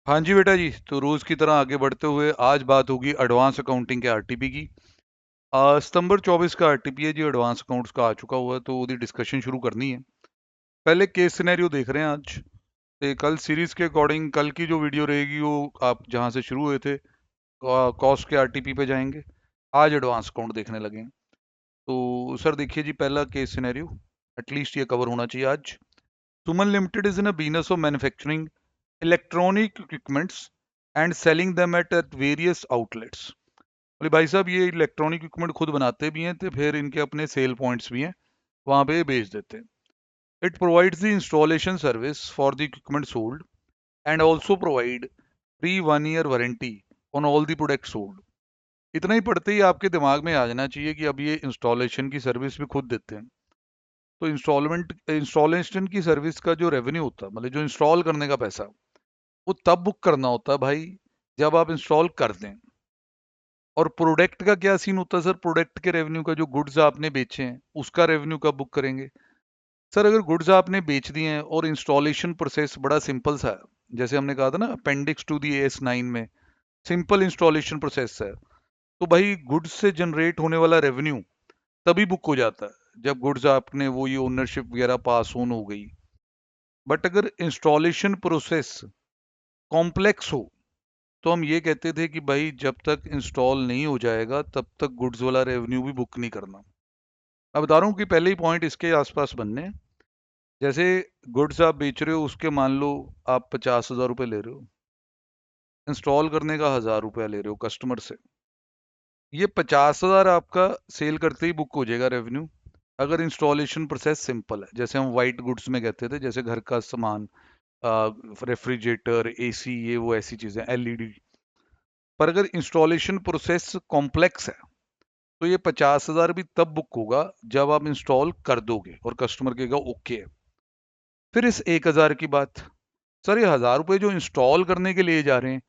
हाँ जी बेटा जी, तो रोज की तरह आगे बढ़ते हुए आज बात होगी एडवांस अकाउंटिंग के आरटीपी की। सितंबर 24 का आरटीपी है जी, एडवांस अकाउंट्स का आ चुका हुआ है, तो उसकी डिस्कशन शुरू करनी है। पहले केस सिनेरियो देख रहे हैं आज। कल सीरीज के अकॉर्डिंग कल की जो वीडियो रहेगी वो आप जहाँ से शुरू हुए थे कॉस्ट के आरटीपी पे जाएंगे। आज एडवांस अकाउंट देखने लगे हैं। तो सर देखिए जी, पहला केस सिनेरियो एटलीस्ट ये कवर होना चाहिए आज। Suman limited is in a business of manufacturing electronic equipments and selling them at various outlets. बोले भाई साहब ये इलेक्ट्रॉनिक इक्विपमेंट खुद बनाते भी हैं तो फिर इनके अपने सेल पॉइंट्स भी हैं, वहां पे बेच देते हैं। It provides the installation service for the equipment sold and also provide free 1 year warranty on all the product sold. इतना ही पढ़ते ही आपके दिमाग में आ जाना चाहिए कि अब ये इंस्टॉलेशन की सर्विस भी खुद देते हैं। तो इंस्टॉलेशन की सर्विस का जो रेवेन्यू होता है, मतलब जो इंस्टॉल करने का पैसा, वो तब बुक करना होता है भाई जब आप इंस्टॉल कर दें। और प्रोडक्ट का क्या सीन होता है सर? प्रोडक्ट के रेवेन्यू का, जो गुड्स आपने बेचे हैं उसका रेवेन्यू कब बुक करेंगे? सर अगर गुड्स आपने बेच दिए हैं और इंस्टॉलेशन प्रोसेस बड़ा सिंपल सा है, जैसे हमने कहा था ना अपेंडिक्स टू दी AS9 में, सिंपल इंस्टॉलेशन प्रोसेस है, तो भाई गुड्स से जनरेट होने वाला रेवेन्यू तभी बुक हो जाता है जब गुड्स आपने वो ये ओनरशिप वगैरह पास ऑन हो गई। बट अगर इंस्टॉलेशन प्रोसेस कॉम्प्लेक्स हो तो हम ये कहते थे कि भाई जब तक इंस्टॉल नहीं हो जाएगा तब तक गुड्स वाला रेवेन्यू भी बुक नहीं करना। मैं बता रहा हूँ कि पहले ही पॉइंट इसके आसपास बनने हैं। जैसे गुड्स आप बेच रहे हो, उसके मान लो आप 50,000 रुपये ले रहे हो, इंस्टॉल करने का 1,000 रुपया ले रहे हो कस्टमर से। ये 50,000 आपका सेल करते ही बुक हो जाएगा रेवेन्यू, अगर इंस्टॉलेशन प्रोसेस सिंपल है, जैसे हम वाइट गुड्स में कहते थे, जैसे घर का सामान, रेफ्रिजरेटर, AC, ये वो ऐसी चीजें, LED। पर अगर इंस्टॉलेशन प्रोसेस कॉम्प्लेक्स है तो ये 50,000 भी तब बुक होगा जब आप इंस्टॉल कर दोगे और कस्टमर कहेगा ओके है। फिर इस 1,000 की बात, सर ये 1,000 रुपये जो इंस्टॉल करने के लिए जा रहे हैं,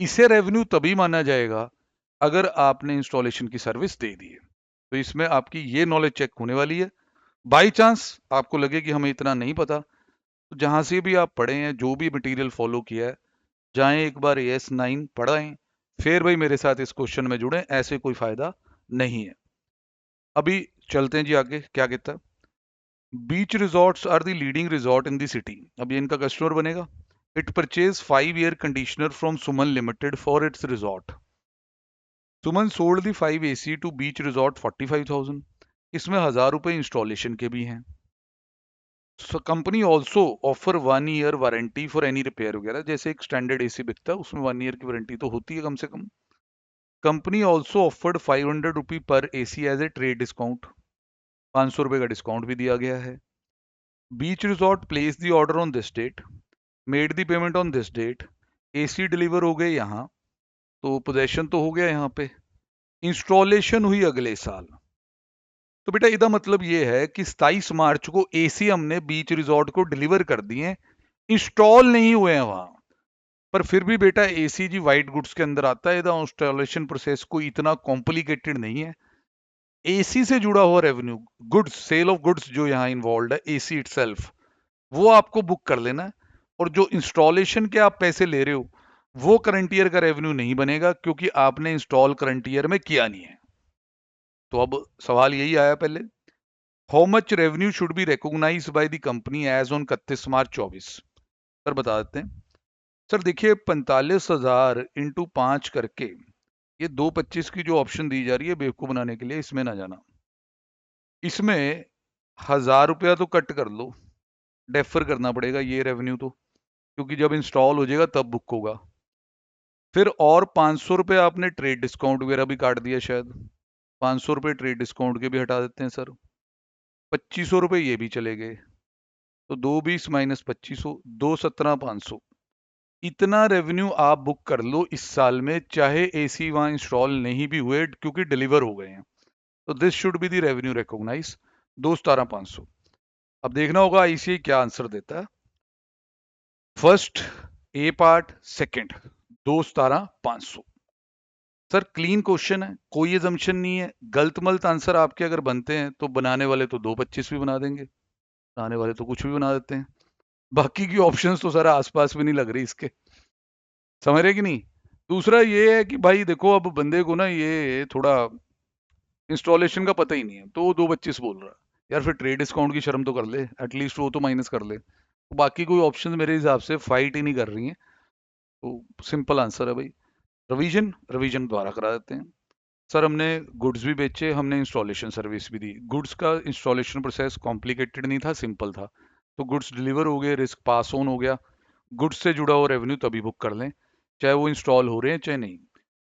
इसे रेवेन्यू तभी माना जाएगा अगर आपने इंस्टॉलेशन की सर्विस दे दी है। तो इसमें आपकी ये नॉलेज चेक होने वाली है। बाई चांस आपको लगे कि हमें इतना नहीं पता, तो जहां से भी आप पढ़े हैं, जो भी मटेरियल फॉलो किया है, जाएं एक बार AS9 पढ़ाएं, फिर भाई मेरे साथ इस क्वेश्चन में जुड़ें, ऐसे कोई फायदा नहीं है। अभी चलते हैं जी आगे, क्या कहता है। Beach resorts are the leading resort in the city, अब ये इनका कस्टमर बनेगा। It purchase 5 air conditioner from Suman limited for its resort. Suman sold the 5 AC to beach resort 45,000। इसमें 1,000 रुपये इंस्टॉलेशन के भी हैं। Company also offer 1 year warranty for any repair वगैरह, जैसे एक स्टैंडर्ड AC बिकता है उसमें 1 ईयर की वारंटी तो होती है कम से कम। Company also offered 500 rupee per AC as a trade discount, 500 रुपये का डिस्काउंट भी दिया गया है। Beach resort place the order on this date, made the payment on this date, AC deliver हो गए यहाँ, तो पोजेशन तो हो गया यहाँ पे, इंस्टॉलेशन हुई अगले साल। तो बेटा इसका मतलब ये है कि 27 मार्च को AC हमने बीच रिजॉर्ट को डिलीवर कर दिए, इंस्टॉल नहीं हुए हैं वहां। पर फिर भी बेटा AC जी वाइट गुड्स के अंदर आता है, इंस्टॉलेशन प्रोसेस कोई इतना कॉम्प्लिकेटेड नहीं है। AC से जुड़ा हुआ revenue, goods, sale of goods जो यहाँ इन्वॉल्व है, AC इटसेल्फ, वो आपको बुक कर लेना है। और जो इंस्टॉलेशन के आप पैसे ले रहे हो वो करंट ईयर का रेवेन्यू नहीं बनेगा, क्योंकि आपने इंस्टॉल करंट ईयर में किया नहीं है। तो अब सवाल यही आया पहले, how much revenue should be recognised by the company as on 31 March 24। Sir बता देते हैं। सर देखिए 45,000 इंटू 5 करके, ये 225 की जो ऑप्शन दी जा रही है बेवकूफ बनाने के लिए, इसमें ना जाना। इसमें 1,000 रुपया तो कट कर लो, डेफर करना पड़ेगा ये रेवेन्यू तो, क्योंकि जब इंस्टॉल हो जाएगा तब बुक होगा। फिर और 500 रुपये आपने ट्रेड डिस्काउंट वगैरह भी काट दिया शायद, 500 रुपये ट्रेड डिस्काउंट के भी हटा देते हैं सर, 2,500 रुपये ये भी चले गए, तो 220 माइनस 2,500, 217,500। इतना रेवेन्यू आप बुक कर लो इस साल में, चाहे AC वहां इंस्टॉल नहीं भी हुए क्योंकि डिलीवर हो गए हैं। तो this should be the revenue recognise, 217,500। अब देखना होगा ICAI क्या आंसर देता है। First A part, second 217,500। Sir clean question है, कोई एजम्पशन नहीं है, गलत मलत आंसर आपके अगर बनते हैं तो बनाने वाले तो 225 भी बना देंगे, बनाने वाले तो कुछ भी बना देते हैं। बाकी की ऑप्शंस तो सर आसपास भी नहीं लग रही इसके। समझ रहे कि नहीं। दूसरा ये है कि भाई देखो अब बंदे को ना ये थोड़ा इंस्टॉलेशन का पता ही नहीं है, तो वो 225 बोल रहा है। यार फिर ट्रेड डिस्काउंट की शर्म तो कर ले, एटलीस्ट वो तो माइनस कर ले। तो बाकी कोई ऑप्शन मेरे हिसाब से फाइट ही नहीं कर रही हैं। तो सिंपल आंसर है भाई, रिवीजन रिवीजन द्वारा करा देते हैं। सर हमने गुड्स भी बेचे, हमने इंस्टॉलेशन सर्विस भी दी। गुड्स का इंस्टॉलेशन प्रोसेस कॉम्प्लिकेटेड नहीं था, सिंपल था। तो गुड्स डिलीवर हो गए, रिस्क पास ऑन हो गया। गुड्स से जुड़ा हुआ रेवेन्यू तभी बुक कर लें, चाहे वो इंस्टॉल हो रहे हैं चाहे नहीं।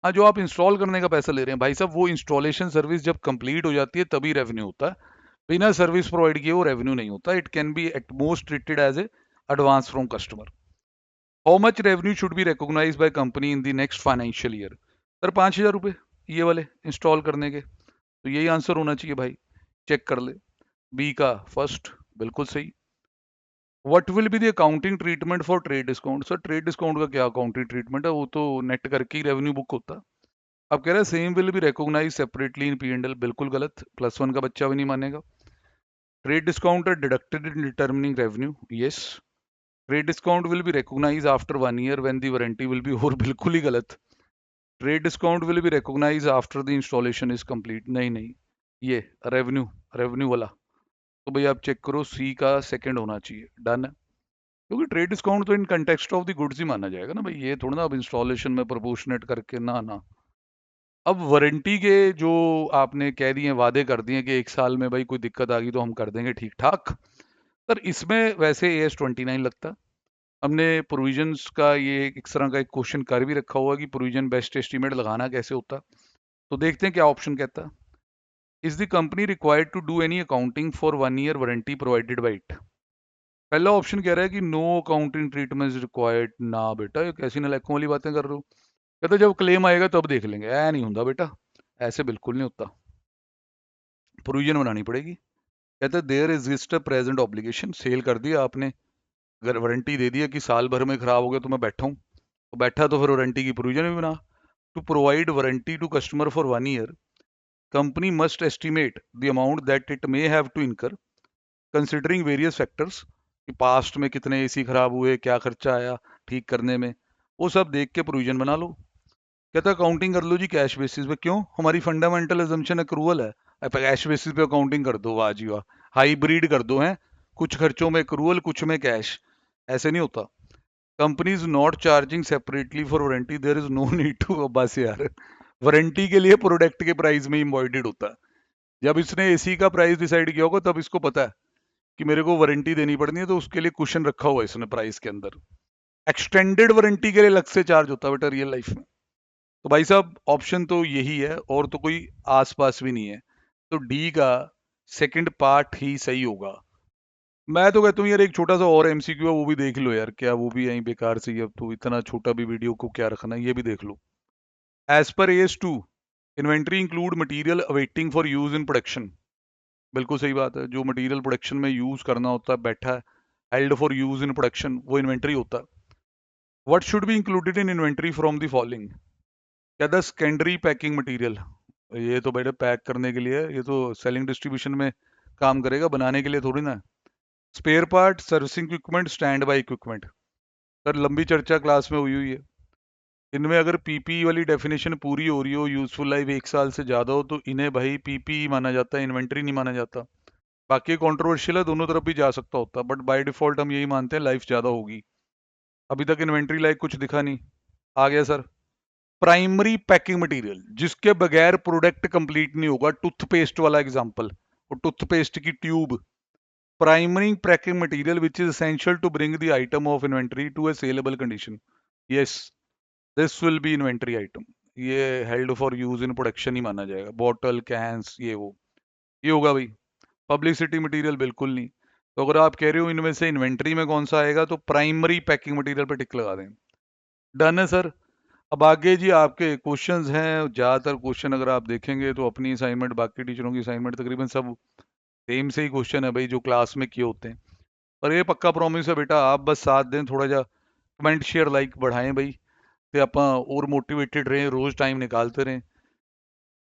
हाँ, जो आप इंस्टॉल करने का पैसा ले रहे हैं भाई साहब, वो इंस्टॉलेशन सर्विस जब कंप्लीट हो जाती है तभी रेवेन्यू होता है। बिना सर्विस प्रोवाइड किए वो रेवेन्यू नहीं होता। It can be at most treated as a advance from customer. How much revenue should be recognised by company in the next financial year? Sir 5,000 रुपये, ये वाले इंस्टॉल करने के। तो यही आंसर होना चाहिए भाई, चेक कर ले। बी का फर्स्ट बिल्कुल सही। What will be the accounting treatment for trade discount? Sir trade discount का क्या अकाउंटिंग ट्रीटमेंट है, वो तो नेट करके ही रेवेन्यू बुक होता है। अब कह रहे हैं same will be recognise separately in P&L, बिल्कुल गलत, +1 का बच्चा भी नहीं मानेगा। Trade discount are deducted in determining revenue, yes. Trade discount will be recognise after 1 year when the warranty will be, और बिल्कुल ही गलत। Trade discount will be recognise after the installation is complete, नहीं नहीं, ये रेवेन्यू रेवेन्यू वाला। तो भाई आप चेक करो, सी का सेकंड होना चाहिए, डन है। क्योंकि ट्रेड डिस्काउंट तो in context of the goods ही माना जाएगा ना भाई, ये थोड़ा ना अब इंस्टॉलेशन में प्रोपोर्शनेट करके, ना ना। अब वारंटी के जो आपने कह दिए वादे कर दिए कि 1 साल में भाई कोई दिक्कत आ गई तो हम कर देंगे ठीक ठाक। सर इसमें वैसे AS29 लगता है। हमने प्रोविजंस का ये एक तरह का एक क्वेश्चन कर भी रखा हुआ कि प्रोविजन बेस्ट एस्टीमेट लगाना कैसे होता। तो देखते हैं क्या ऑप्शन कहता है। Is the company required to do any accounting for 1 year warranty provided by it? पहला ऑप्शन कह रहा है कि no accounting treatment is required. ना बेटा, ये कैसी नालायकों वाली बातें कर रहे हो। कहते जब क्लेम आएगा तब देख लेंगे, ऐ नहीं होता बेटा, ऐसे बिल्कुल नहीं होता, प्रोविजन बनानी पड़ेगी। कहते there exist a present obligation, sell कर दिया आपने, अगर वारंटी दे दिया कि साल भर में खराब हो गया तो मैं बैठा हूँ, तो बैठा तो फिर वारंटी की प्रोविजन भी बना। To provide warranty to customer for 1 year, company must estimate the amount that it may have to incur considering various factors, कि पास्ट में कितने एसी खराब हुए, क्या खर्चा आया ठीक करने में, वो सब देख के प्रोविजन बना लो। कहता अकाउंटिंग कर लो जी कैश बेसिस पे। क्यों? हमारी फंडामेंटल अजम्पशन अक्रूवल है। अब कैश बेसिस पे अकाउंटिंग कर दो, वाह जी वाह, हाइब्रिड कर दो हैं, कुछ खर्चों में अक्रूवल कुछ में कैश। ऐसे नहीं होता। Company is not charging separately for warranty, there is no need to. बस यार, वारंटी के लिए प्रोडक्ट के प्राइस में इम्बॉइडेड होता है। जब इसने एसी का प्राइस डिसाइड किया होगा तब इसको पता है कि मेरे को वारंटी देनी पड़नी है, तो उसके लिए क्वेश्चन रखा हुआ है इसने प्राइस के अंदर। एक्सटेंडेड वारंटी के लिए अलग से चार्ज होता है बेटा रियल लाइफ में। तो भाई साहब ऑप्शन तो यही है, और तो कोई आसपास भी नहीं है। तो डी का सेकंड पार्ट ही सही होगा। मैं तो कहता हूँ यार एक छोटा सा और MCQ है, वो भी देख लो यार, क्या वो भी यहीं बेकार से ही, अब तो इतना छोटा भी वीडियो को क्या रखना है, ये भी देख लो। एज पर AS2, inventory include material awaiting for use in production. बिल्कुल सही बात है, जो मटेरियल प्रोडक्शन में यूज करना होता है, बैठा है held for use in production, वो इन्वेंट्री होता है। What should be included in inventory from the following? क्या द सेकेंडरी पैकिंग मटेरियल, ये तो बेटे पैक करने के लिए है, ये तो सेलिंग डिस्ट्रीब्यूशन में काम करेगा, बनाने के लिए थोड़ी ना। Spare part, servicing equipment, stand by equipment. Sir लंबी चर्चा क्लास में हुई हुई है। इनमें अगर PPE वाली डेफिनेशन पूरी हो रही हो, यूजफुल लाइफ 1 साल से ज्यादा हो, तो इन्हें भाई PPE माना जाता है, इन्वेंट्री नहीं माना जाता। बाकी कंट्रोवर्शियल है, दोनों तरफ भी जा सकता होता, बट बाय डिफॉल्ट हम यही मानते हैं लाइफ ज्यादा होगी। अभी तक इन्वेंट्री लाइक कुछ दिखा नहीं। आ गया सर, प्राइमरी पैकिंग मटेरियल, जिसके बगैर प्रोडक्ट कंप्लीट नहीं होगा। टूथपेस्ट वाला एग्जांपल, और टूथपेस्ट की tube. Primary packing material which is essential to bring the item of inventory to a saleable condition, yes this will be inventory item. ये held for use in production ही माना जाएगा, bottle cans ये वो, ये होगा भाई। पब्लिसिटी मटेरियल बिल्कुल नहीं। तो अगर आप कह रहे हो इनमें से इन्वेंट्री में कौन सा आएगा, तो प्राइमरी पैकिंग मटेरियल पे टिक लगा दें। डन है सर। अब आगे जी आपके क्वेश्चंस हैं, ज़्यादातर क्वेश्चन अगर आप देखेंगे तो अपनी असाइनमेंट बाकी टीचरों की असाइनमेंट तकरीबन सब सेम से ही क्वेश्चन है भाई, जो क्लास में किए होते हैं। पर ये पक्का प्रॉमिस है बेटा, आप बस साथ दें, थोड़ा जा कमेंट शेयर लाइक बढ़ाएं भाई, ते आप और मोटिवेटेड रहें, रोज टाइम निकालते रहें,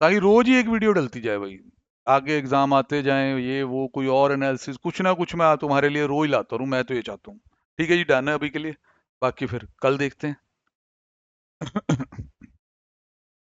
ताकि रोज ही एक वीडियो डलती जाए भाई। आगे एग्जाम आते जाएं, ये वो कोई और एनालिसिस कुछ ना कुछ मैं तुम्हारे लिए रोज लाता रहूं, मैं तो ये चाहता हूँ। ठीक है जी, डन है अभी के लिए, बाकी फिर कल देखते हैं।